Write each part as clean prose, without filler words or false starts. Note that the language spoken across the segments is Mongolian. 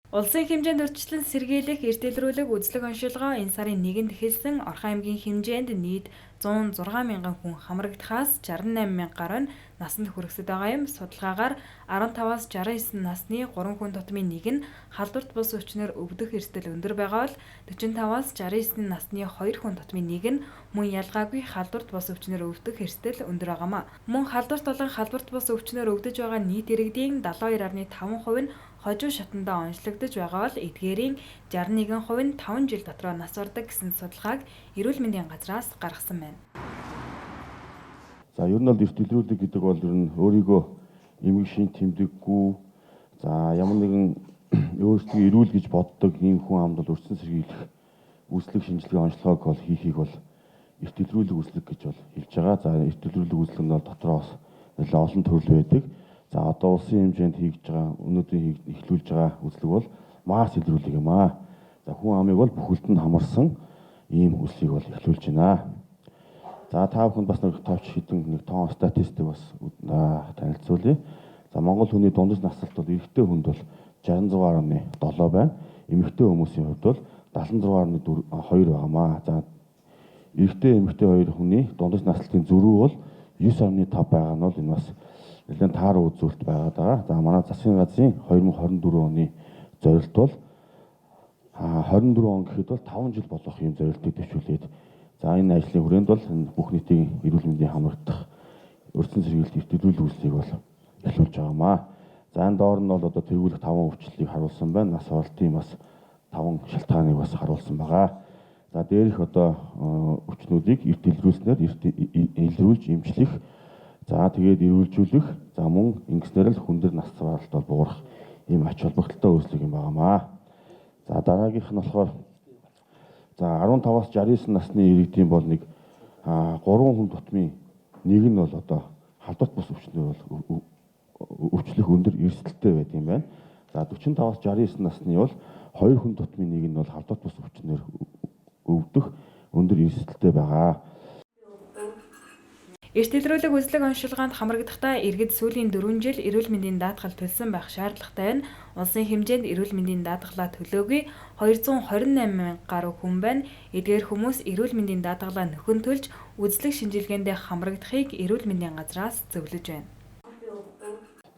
Улсын хэмжээнд урьдчилан сэргийлэх, эрт илрүүлэг, үзлэг оншилгоо энэ сарын 1-нд эхэлсэн. Орхон аймгийн хэмжээнд нийт 106 мянган хүн хамрагдахаас 68 мянга гаруй нь насанд хүрэхсэд байгаа юм. Судалгаагаар 15-аас 69 насны 3 хүн тутмын нэг нь халдварт бус өвчнөр өвдөх эрсдэл өндөр байгаа бол 45-аас 69 насны 2 хүн тутмын нэг нь мөн ялгаагүй халдварт бус өвчнөр өвдөх эрсдэл өндөр байгаамаа. Мөн халдварт болон халдварт бус өвчнөр өвдөж байгаа нийт иргэдийн 72.5% нь хожуу шатандаа онцлогдож байгаа бол эдгээрийн 61% нь 5 жил дотроо нас бардаг гэсэн судалгааг Эрүүл мэндийн газраас гаргасан байна. За ер нь бол эрт илрүүлэг гэдэг бол ер нь өөрийгөө эмгэг шин тэмдэггүй ямар нэгэн өөрсдөө эрүүл гэж боддог ийм хүн амд бол өрсөн сэргийлэх үүслэг шинжилгээ онцлогоог бол хийхийг бол эрт илрүүлэг үүслэг гэж бол хэлж байгаа. За эрт илрүүлэг үүслэг нь бол дотроос нэлээд олон төрөл байдаг. За одоо улсын хэмжээнд хийж байгаа өнөөдрийн эхлүүлж байгаа үзлэг бол масс илрүүлэг юм аа. За хүн амыг бол бүхэлд нь хамарсан ийм үзлэгийг бол эхлүүлж байна. За та бүхэнд бас нэг товч хідэн нэг тоон статистик бас танилцуулъя. За Монгол хүний дундаж наслалт бол эрэгтэй хүнд бол 66.7 байна. Эмэгтэй хүмүүсийн хувьд бол 76.2 байгаамаа. За эрэгтэй эмэгтэй хоёр хүний дундаж наслалтын зөрүү бол 9.5 байгаа нь бол энэ бас нэлээд тааруу үзүүлэлт байгаад байгаа. За манай засгийн газрын 2024 оны зорилт бол 24 он гэхэд бол 5 жил болох юм зорилтыг дэвшүүлээд за энэ ажлын хүрээнд бол бүх нийтийн эрүүл мэндийн хамрагдах өрсөн сэргийлэлт эрт илрүүлэг үүслийг бол эхлүүлж байгаамаа. За энэ доор нь бол одоо тэргүүлэх 5 өвчлөлийг харуулсан байна. Нас оролтын бас 5 шалтгааныг бас харуулсан байгаа. За дээрх одоо өвчнүүдийг эрт илрүүлснээр илрүүлж эмчлэх, за тэгээд эрүүлжүүлэх, за мөн ингэснээр л хүн дээр нас баралт бол буурах ийм ач холбогдолтой үүслэг юм байгаамаа. За дараагийнх нь болохоор за 15-аас 69 насны иргэдийн бол нэг 3 хүн тутмын нэг нь бол одоо халдварт бус өвчнөр бол өвчлөх өндөр эрсдэлтэй байдаг юм байна. За 45-аас 69 насны бол 2 хүн тутмын нэг нь бол халдварт бус өвчнөр өвдөх өндөр эрсдэлтэй байгаа. Эрт илрүүлэг үзлэг оншилгоонд хамрагдахдаа иргэд сүүлийн 4 жил эрүүл мэндийн даатгал төлсөн байх шаардлагатай нь улсын хэмжээнд эрүүл мэндийн даатгалаа төлөөгүй 228 мянга гаруй хүн байна. Эдгээр хүмүүс эрүүл мэндийн даатгалаа нөхөн төлж үзлэг шинжилгээндээ хамрагдахыг эрүүл мэндийн газраас зөвлөж байна.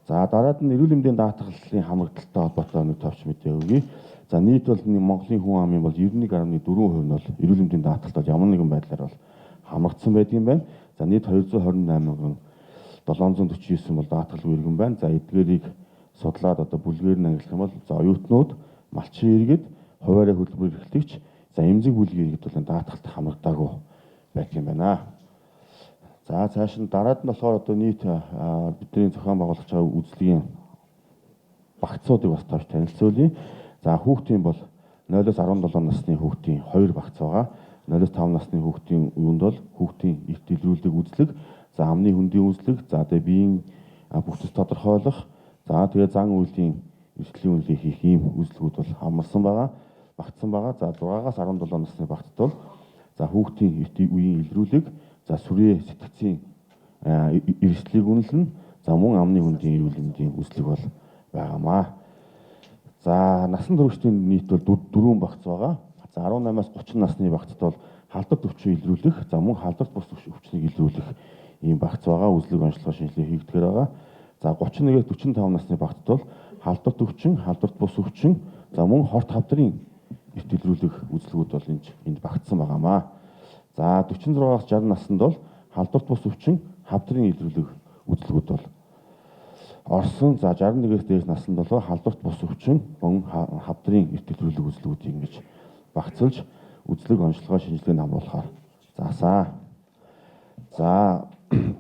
За дараад нь эрүүл мэндийн даатгалын хамрагдaltaй холбоотой нэг товч мэдээ өгье. За нийт бол Монголын хүн амын бол 91.4% нь бол эрүүл мэндийн даатгалд ямар нэгэн байдлаар бол хамрагдсан байдаг юм байна. За нийт 228,749 бол даатгалгүй иргэн байна. За эдгээрийг судлаад одоо бүлгээр нь ангилах юм бол за оюутнууд, малчин иргэд, хуваарай хөтөлбөр эрхлэгч, за эмзэг бүлгийн иргэд бол даатгалд хамрагдаагүй байдаг юм байна. За цааш нь дараад нь болохоор одоо нийт бидний зохион байгуулах байгаа үзлэгийн багцуудыг бас товч танилцуулъя. За хүүхдийн бол 0-17 насны хүүхдийн 2 багц байгаа. 0-5 насны хүүхдийн үеинд бол хүүхдийн эрт илрүүлэг үзлэг, за амны хөндийн үзлэг, за тэгээ биеийн бүтэц тодорхойлох, за тэгээ зан үйлийн эрсдлийн үнэлгээ хийх ийм үзлэгүүд бол хамарсан байгаа, багтсан байгаа. За 6-аас 17 насны багтд бол за хүүхдийн эрт үеийн илрүүлэг, за сүрээ сэтгцийн эрсдлийг үнэлнэ, за мөн амны хөндийн эрүүл мэндийн үзлэг бол байгаамаа. За насан туршийн нийт бол 4 багц байгаа. За 18-аас 30 насны багцд бол халдварт өвчин илрүүлэх, за мөн халдварт бус өвчнийг илрүүлэх ийм багц байгаа. Үзлэг онцлогоо шинжилгээ хийгдгээр байгаа. За 31-ээс 45 насны багцд бол халдварт өвчин, халдварт бус өвчин, за мөн хорт хавдрын эрт илрүүлэх үзлэгүүд бол энд багтсан байгаамаа. За 46-аас 60 наснд бол халдварт бус өвчин, хавдрын илрүүлэх үзлэгүүд бол орсон. За 61-ээс дээш наснд бол халдварт бус өвчин, мөн хавдрын эрт илрүүлэх үзлэгүүдийг ингэж багцлж үзлэг онцлогоо шинжилгээнд хамруулахаар заасаа. За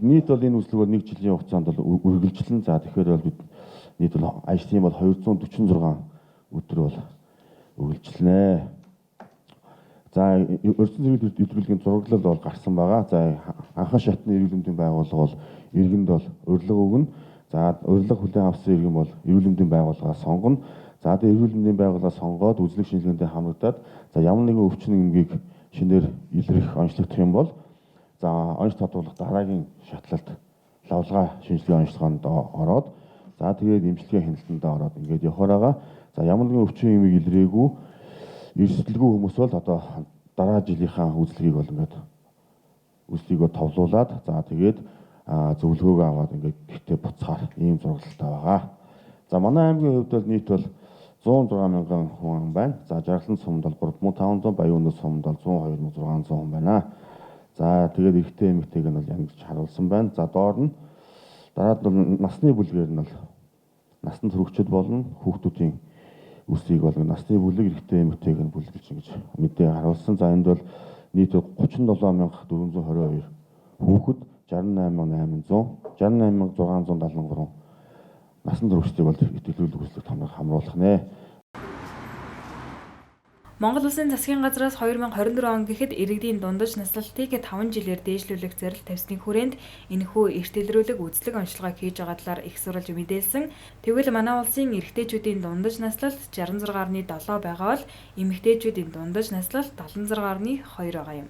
нийт бол энэ үзлэг бол 1 жилийн хугацаанд бол үргэлжлэн. За тэгэхээр бол бид нийт бол ажлын бол 246 өдөр бол үргэлжлэнэ. За өрсөн зэрэг илрүүлгийн зураглал бол гарсан байгаа. За анхан шатны эрүүл мэндийн байгууллага бол иргэнд бол урилга өгнө. За урилга хүлээн авсан иргэн бол эрүүл мэндийн байгууллагаа сонгоно. За тэгээ эрүүл мэндийн байгууллага сонгоод үзлэг шинжилгээндээ хамрагдаад за ямар нэгэн өвчин эмгийг шинээр илрэх онцлогдох юм бол за онц тодруулах дараагийн шатлалт лавлгаа шинжилгээ онцлогоонд ороод За тэгээд эмчилгээ хяналтанд ороод ингээд явахаар байгаа. За ямар нэгэн өвчин юмыг илрээгүй эрсдэлгүй хүмүүс бол одоо дараа жилийнхаа үзлэгийг бол ингээд үзлийгөө товлуулад за тэгээд зөвлөгөөгөө аваад ингээд гэртээ буцахаар ийм зурагтай байгаа. За манай аймгийн хувьд бол нийт бол 106 мянган хүн байна. За жаргалан сумд бол 3500, Баян-Үндэс сумд бол 102,600 хүн байна. За тэгээд эрэгтэй эмэгтэйг нь бол янгиж харуулсан байна. За доор нь дараад нь насны бүлгээр нь бол насанд хүрэгчд болон хүүхдүүдийн үсийг бол насны бүлэг эрэгтэй эмэгтэйг нь бүлгэлж ингэж мэдээ харуулсан. За энд бол нийт 37422 хүүхэд 68800 68673 насанд хүрэгчдийг бол итгэлүүлэх хүслийг хамруулах нэ. Монгол Улсын засгийн газраас 2024 он гэхэд иргэдийн дундаж наслалтыг 5 жилээр дээшлүүлэх зорилт тавьсны хүрээнд энэхүү эрт илрүүлэг үзлэг онцлогоо хийж байгаа талаар их сурвалж мэдээлсэн. Тэгвэл манай улсын эрэгтэйчүүдийн дундаж наслалт 66.7 байгаа бол эмэгтэйчүүдийн дундаж наслалт 76.2 байгаа юм.